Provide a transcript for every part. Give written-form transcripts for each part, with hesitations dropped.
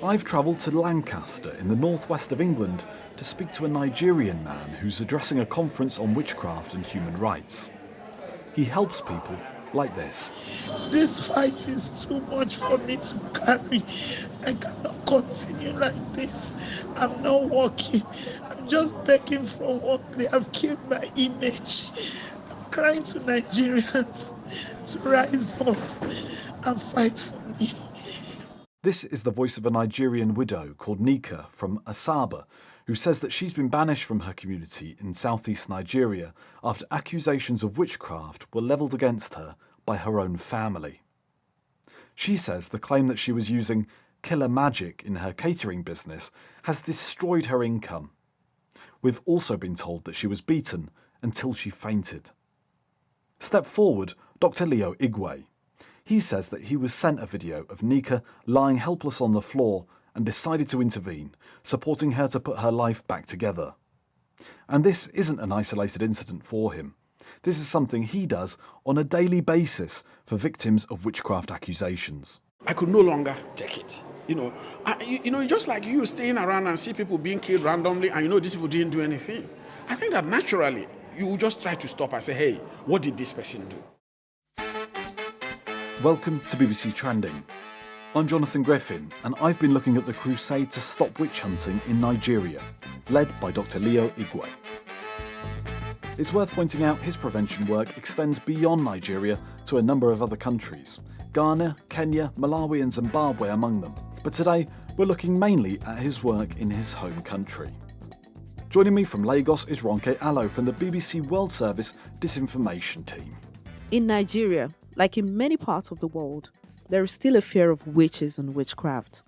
I've travelled to Lancaster in the northwest of England to speak to a Nigerian man who's addressing a conference on witchcraft and human rights. He helps people like this. This fight is too much for me to carry. I cannot continue like this. I'm not working. I'm just begging for work. They have killed my image. I'm crying to Nigerians to rise up and fight for me. This is the voice of a Nigerian widow called Nika from Asaba, who says that she's been banished from her community in southeast Nigeria after accusations of witchcraft were levelled against her by her own family. She says the claim that she was using killer magic in her catering business has destroyed her income. We've also been told that she was beaten until she fainted. Step forward, Dr. Leo Igwe. He says that he was sent a video of Nika lying helpless on the floor and decided to intervene, supporting her to put her life back together. And this isn't an isolated incident for him. This is something he does on a daily basis for victims of witchcraft accusations. I could no longer take it. Just like you staying around and see people being killed randomly and these people didn't do anything. I think that naturally you just try to stop and say, hey, what did this person do? Welcome to BBC Trending. I'm Jonathan Griffin, and I've been looking at the crusade to stop witch hunting in Nigeria, led by Dr. Leo Igwe. It's worth pointing out his prevention work extends beyond Nigeria to a number of other countries, Ghana, Kenya, Malawi and Zimbabwe among them. But today, we're looking mainly at his work in his home country. Joining me from Lagos is Ronke Allo from the BBC World Service Disinformation Team. In Nigeria, like in many parts of the world, there is still a fear of witches and witchcraft.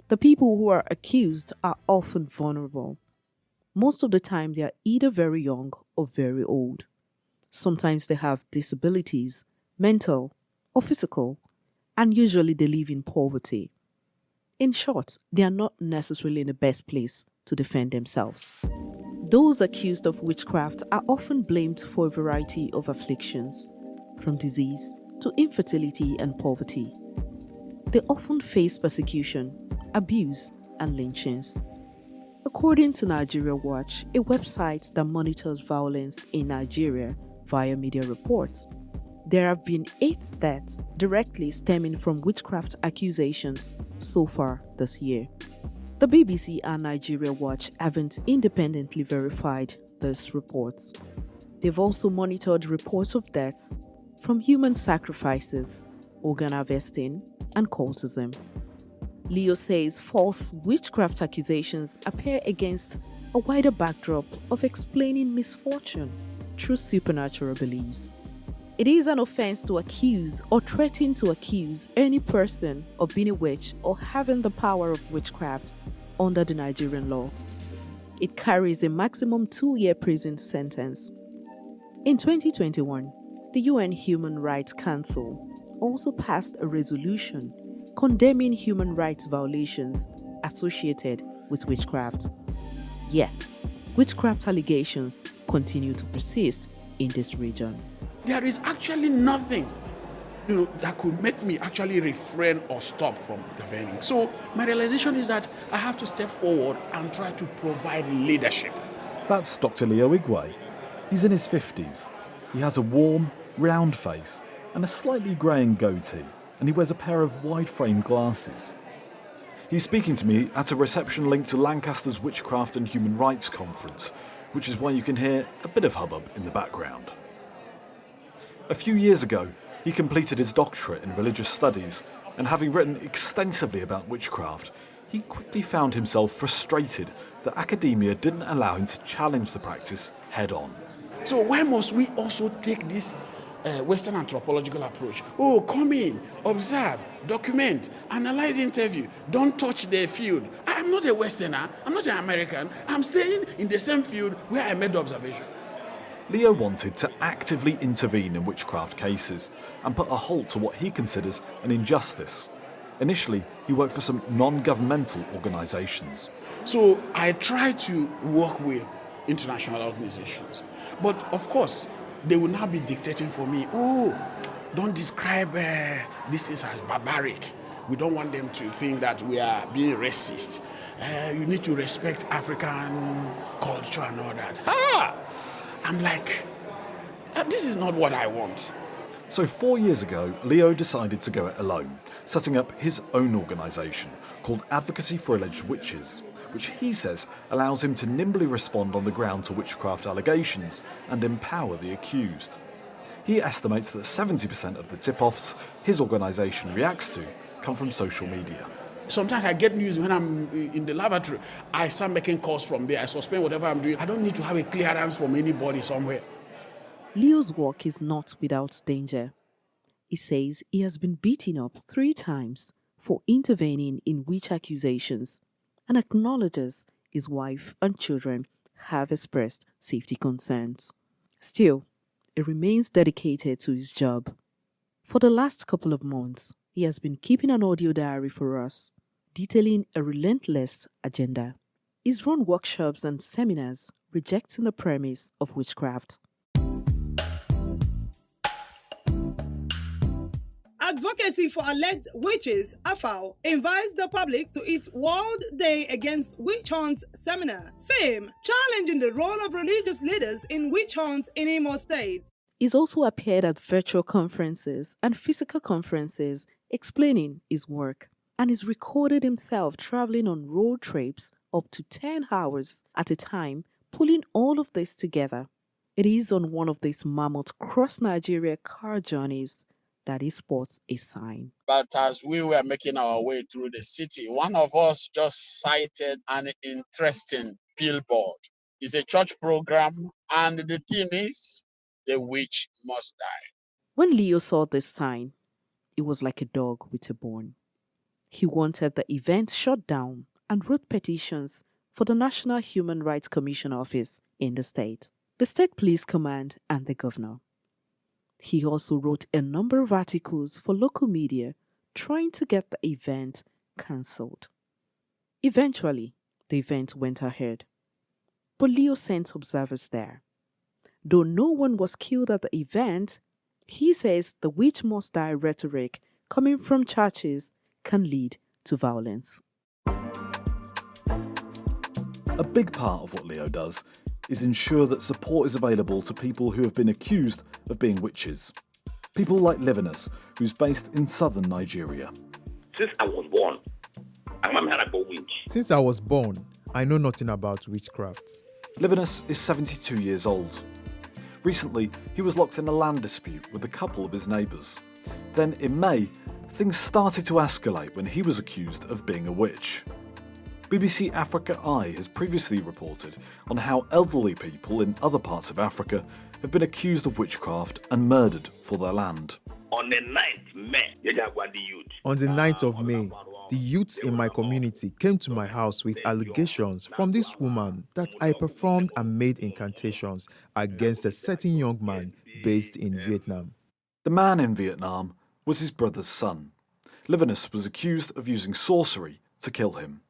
The people who are accused are often vulnerable. Most of the time, they are either very young or very old. Sometimes they have disabilities, mental or physical, and usually they live in poverty. In short, they are not necessarily in the best place to defend themselves. Those accused of witchcraft are often blamed for a variety of afflictions, from disease to infertility and poverty. They often face persecution, abuse, and lynchings. According to Nigeria Watch, a website that monitors violence in Nigeria via media reports, there have been 8 deaths directly stemming from witchcraft accusations so far this year. The BBC and Nigeria Watch haven't independently verified these reports. They've also monitored reports of deaths from human sacrifices, organ harvesting, and cultism. Leo says false witchcraft accusations appear against a wider backdrop of explaining misfortune through supernatural beliefs. It is an offense to accuse or threaten to accuse any person of being a witch or having the power of witchcraft under the Nigerian law. It carries a maximum 2-year prison sentence. In 2021, the UN Human Rights Council also passed a resolution condemning human rights violations associated with witchcraft. Yet, witchcraft allegations continue to persist in this region. There is actually nothing that could make me actually refrain or stop from intervening. So my realization is that I have to step forward and try to provide leadership. That's Dr. Leo Igwe. He's in his 50s. He has a warm, round face and a slightly greying goatee, and he wears a pair of wide-framed glasses. He's speaking to me at a reception linked to Lancaster's Witchcraft and Human Rights Conference, which is why you can hear a bit of hubbub in the background. A few years ago, he completed his doctorate in religious studies, and having written extensively about witchcraft, he quickly found himself frustrated that academia didn't allow him to challenge the practice head-on. So why must we also take this Western anthropological approach? Oh, come in, observe, document, analyze, interview. Don't touch their field. I'm not a Westerner. I'm not an American. I'm staying in the same field where I made the observation. Leo wanted to actively intervene in witchcraft cases and put a halt to what he considers an injustice. Initially, he worked for some non-governmental organisations. So I try to work with international organizations. But of course, they will now be dictating for me, oh, don't describe these things as barbaric. We don't want them to think that we are being racist. You need to respect African culture and all that. I'm like, this is not what I want. So 4 years ago, Leo decided to go it alone, setting up his own organisation called Advocacy for Alleged Witches, which he says allows him to nimbly respond on the ground to witchcraft allegations and empower the accused. He estimates that 70% of the tip-offs his organisation reacts to come from social media. Sometimes I get news when I'm in the lavatory. I start making calls from there. I suspend whatever I'm doing. I don't need to have a clearance from anybody somewhere. Leo's work is not without danger. He says he has been beaten up 3 times for intervening in witch accusations and acknowledges his wife and children have expressed safety concerns. Still, he remains dedicated to his job. For the last couple of months, he has been keeping an audio diary for us, detailing a relentless agenda. He's run workshops and seminars rejecting the premise of witchcraft. Advocacy for Alleged Witches, AFAO, invites the public to its World Day Against Witch Hunts seminar. Theme: challenging the role of religious leaders in witch hunts in Imo State. He's also appeared at virtual conferences and physical conferences explaining his work, and he's recorded himself traveling on road trips up to 10 hours at a time, pulling all of this together. It is on one of these mammoth cross-Nigeria car journeys that he spots a sign. But as we were making our way through the city, one of us just sighted an interesting billboard. It's a church program, and the theme is "The Witch Must Die." When Leo saw this sign, it was like a dog with a bone. He wanted the event shut down and wrote petitions for the National Human Rights Commission office in the state, the State Police Command, and the governor. He also wrote a number of articles for local media trying to get the event cancelled. Eventually, the event went ahead, but Leo sent observers there. Though no one was killed at the event, he says the witch must die rhetoric coming from churches can lead to violence. A big part of what Leo does is ensure that support is available to people who have been accused of being witches. People like Livinus, who's based in southern Nigeria. Since I was born, I'm a witch. Since I was born, I know nothing about witchcraft. Livinus is 72 years old. Recently, he was locked in a land dispute with a couple of his neighbours. Then in May, things started to escalate when he was accused of being a witch. BBC Africa Eye has previously reported on how elderly people in other parts of Africa have been accused of witchcraft and murdered for their land. On the 9th May, On the 9th of May, the youths in my community came to my house with allegations from this woman that I performed and made incantations against a certain young man based in Vietnam. The man in Vietnam was his brother's son. Livinus was accused of using sorcery to kill him.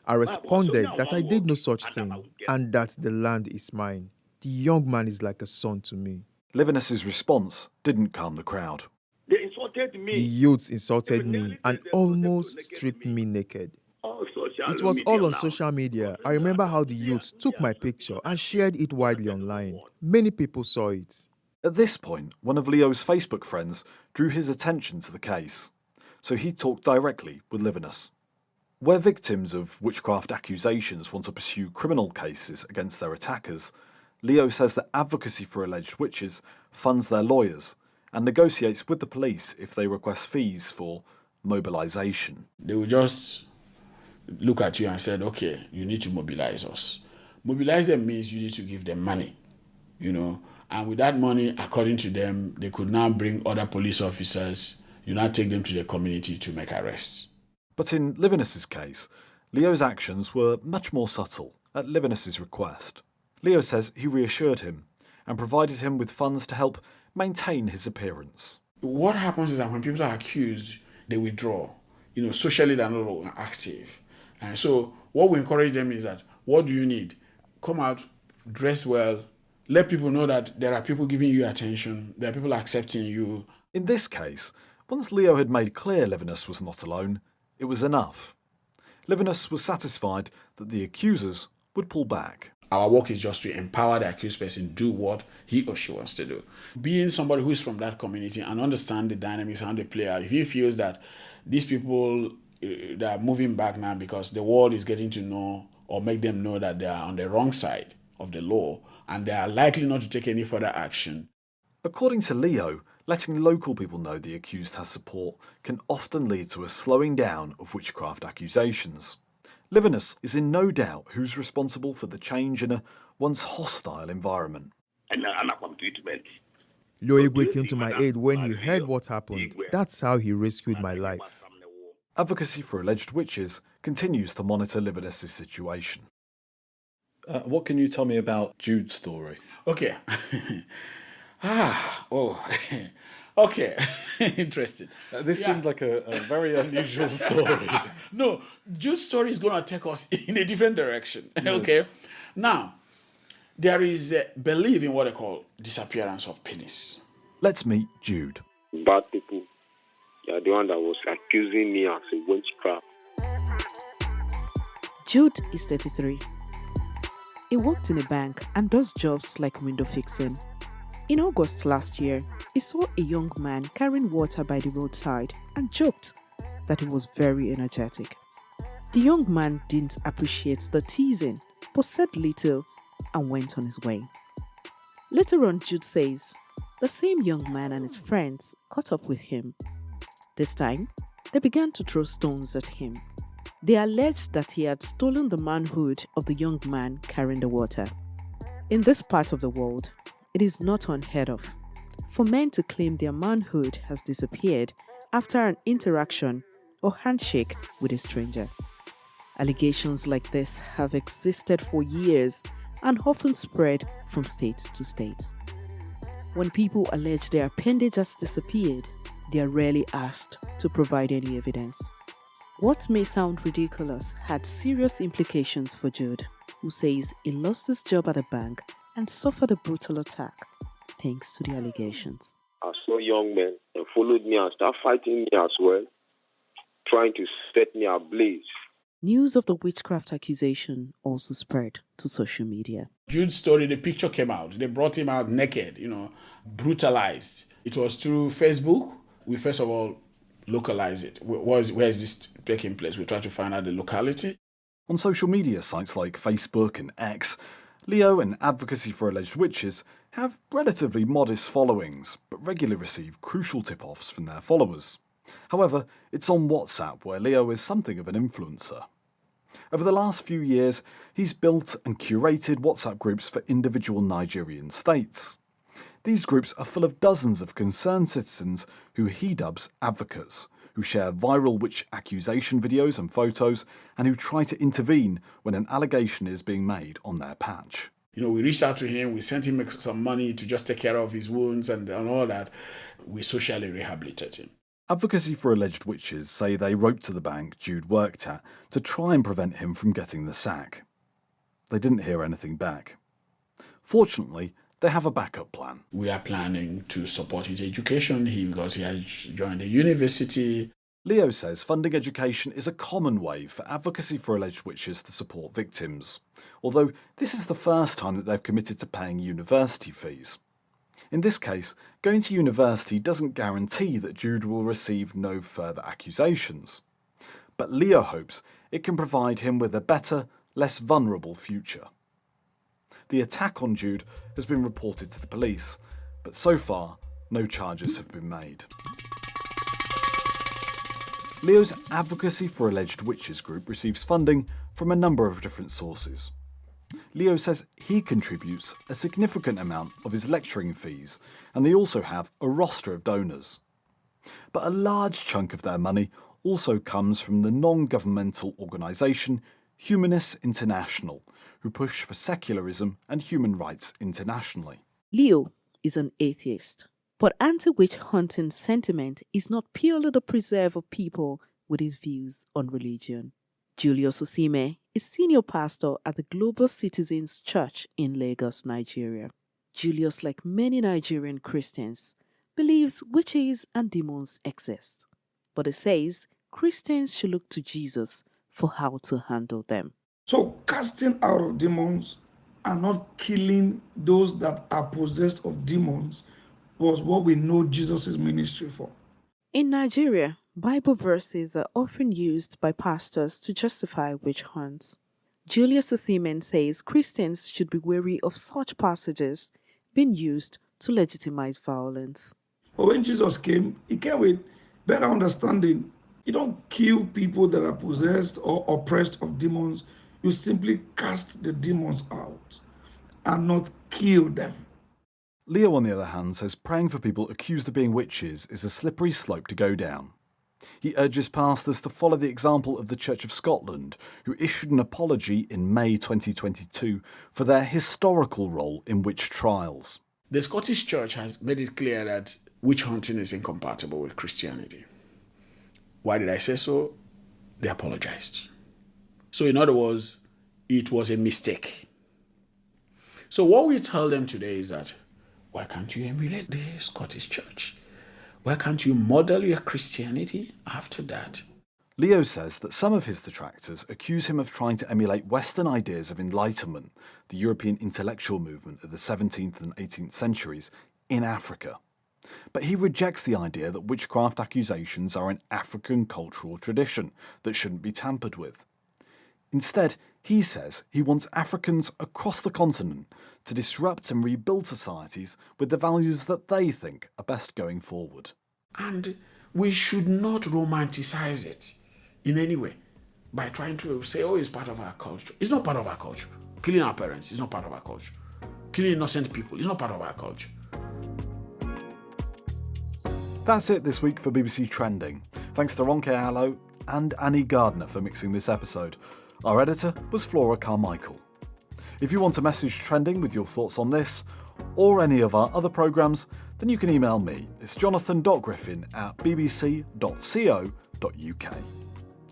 I responded that I did no such thing and that the land is mine. The young man is like a son to me. Livinus's response didn't calm the crowd. They insulted me. The youths insulted me and almost stripped me naked. It was all on social media. I remember how the youths took my picture and shared it widely online. Many people saw it. At this point, one of Leo's Facebook friends drew his attention to the case, so he talked directly with Livinus. Where victims of witchcraft accusations want to pursue criminal cases against their attackers, Leo says that Advocacy for Alleged Witches funds their lawyers and negotiates with the police if they request fees for mobilisation. They will just look at you and say, okay, you need to mobilize us. Mobilize them means you need to give them money, and with that money, according to them, they could now bring other police officers, take them to the community to make arrests. But in Livinus's case, Leo's actions were much more subtle at Livinus's request. Leo says he reassured him and provided him with funds to help maintain his appearance. What happens is that when people are accused, they withdraw. Socially they're not active. And so what we encourage them is that, what do you need? Come out, dress well, let people know that there are people giving you attention, there are people accepting you. In this case, Once Leo had made clear Livinus was not alone, it was enough. Livinus was satisfied that the accusers would pull back. Our work is just to empower the accused person do what he or she wants to do. Being somebody who is from that community and understand the dynamics, how they play out, if he feels that these people they are moving back now because the world is getting to know or make them know that they are on the wrong side of the law and they are likely not to take any further action. According to Leo, letting local people know the accused has support can often lead to a slowing down of witchcraft accusations. Livinus is in no doubt who's responsible for the change in a once hostile environment. Loigwe came to my aid when he heard what happened. That's how he rescued my life. Advocacy for Alleged Witches continues to monitor Livinus' situation. What can you tell me about Jude's story? Okay. Okay. Interesting. This seemed like a very unusual story. No, Jude's story is going to take us in a different direction. Yes. Okay. Now, there is a belief in what they call disappearance of penis. Let's meet Jude. Bad people. They are the one that was accusing me as a witchcraft. Jude is 33. He worked in a bank and does jobs like window fixing. In August last year, he saw a young man carrying water by the roadside and joked that he was very energetic. The young man didn't appreciate the teasing, but said little and went on his way. Later on, Jude says the same young man and his friends caught up with him. This time, they began to throw stones at him. They alleged that he had stolen the manhood of the young man carrying the water. In this part of the world, it is not unheard of for men to claim their manhood has disappeared after an interaction or handshake with a stranger. Allegations like this have existed for years and often spread from state to state. When people allege their appendage has disappeared, they are rarely asked to provide any evidence. What may sound ridiculous had serious implications for Jude, who says he lost his job at a bank and suffered a brutal attack thanks to the allegations. I saw young men and followed me and started fighting me as well, trying to set me ablaze. News of the witchcraft accusation also spread to social media. Jude's story, the picture came out. They brought him out naked, brutalized. It was through Facebook. We first of all localized it. Where is this taking place? We tried to find out the locality. On social media sites like Facebook and X, Leo and Advocacy for Alleged Witches have relatively modest followings, but regularly receive crucial tip-offs from their followers. However, it's on WhatsApp where Leo is something of an influencer. Over the last few years, he's built and curated WhatsApp groups for individual Nigerian states. These groups are full of dozens of concerned citizens who he dubs advocates, who share viral witch accusation videos and photos, and who try to intervene when an allegation is being made on their patch. We reached out to him, we sent him some money to just take care of his wounds and all that. We socially rehabilitated him. Advocacy for Alleged Witches say they wrote to the bank Jude worked at to try and prevent him from getting the sack. They didn't hear anything back. Fortunately, they have a backup plan. We are planning to support his education because he has joined the university. Leo says funding education is a common way for Advocacy for Alleged Witches to support victims, although this is the first time that they've committed to paying university fees. In this case, going to university doesn't guarantee that Jude will receive no further accusations. But Leo hopes it can provide him with a better, less vulnerable future. The attack on Jude has been reported to the police, but so far, no charges have been made. Leo's Advocacy for Alleged Witches group receives funding from a number of different sources. Leo says he contributes a significant amount of his lecturing fees, and they also have a roster of donors. But a large chunk of their money also comes from the non-governmental organisation Humanists International, who push for secularism and human rights internationally. Leo is an atheist, but anti-witch hunting sentiment is not purely the preserve of people with his views on religion. Julius Osime is senior pastor at the Global Citizens Church in Lagos, Nigeria. Julius, like many Nigerian Christians, believes witches and demons exist, but it says Christians should look to Jesus for how to handle them. So casting out of demons and not killing those that are possessed of demons was what we know Jesus' ministry for. In Nigeria, Bible verses are often used by pastors to justify witch hunts. Julius Asimen says Christians should be wary of such passages being used to legitimize violence. But when Jesus came, he came with better understanding. You don't kill people that are possessed or oppressed of demons. You simply cast the demons out and not kill them. Leo, on the other hand, says praying for people accused of being witches is a slippery slope to go down. He urges pastors to follow the example of the Church of Scotland, who issued an apology in May 2022 for their historical role in witch trials. The Scottish Church has made it clear that witch hunting is incompatible with Christianity. Why did I say so? They apologized. So in other words, it was a mistake. So what we tell them today is that, why can't you emulate the Scottish Church? Why can't you model your Christianity after that? Leo says that some of his detractors accuse him of trying to emulate Western ideas of Enlightenment, the European intellectual movement of the 17th and 18th centuries, in Africa. But he rejects the idea that witchcraft accusations are an African cultural tradition that shouldn't be tampered with. Instead, he says he wants Africans across the continent to disrupt and rebuild societies with the values that they think are best going forward. And we should not romanticize it in any way by trying to say, oh, it's part of our culture. It's not part of our culture. Killing our parents is not part of our culture. Killing innocent people is not part of our culture. That's it this week for BBC Trending. Thanks to Ronke Allo and Annie Gardner for mixing this episode. Our editor was Flora Carmichael. If you want to message Trending with your thoughts on this or any of our other programmes, then you can email me. It's jonathan.griffin@bbc.co.uk.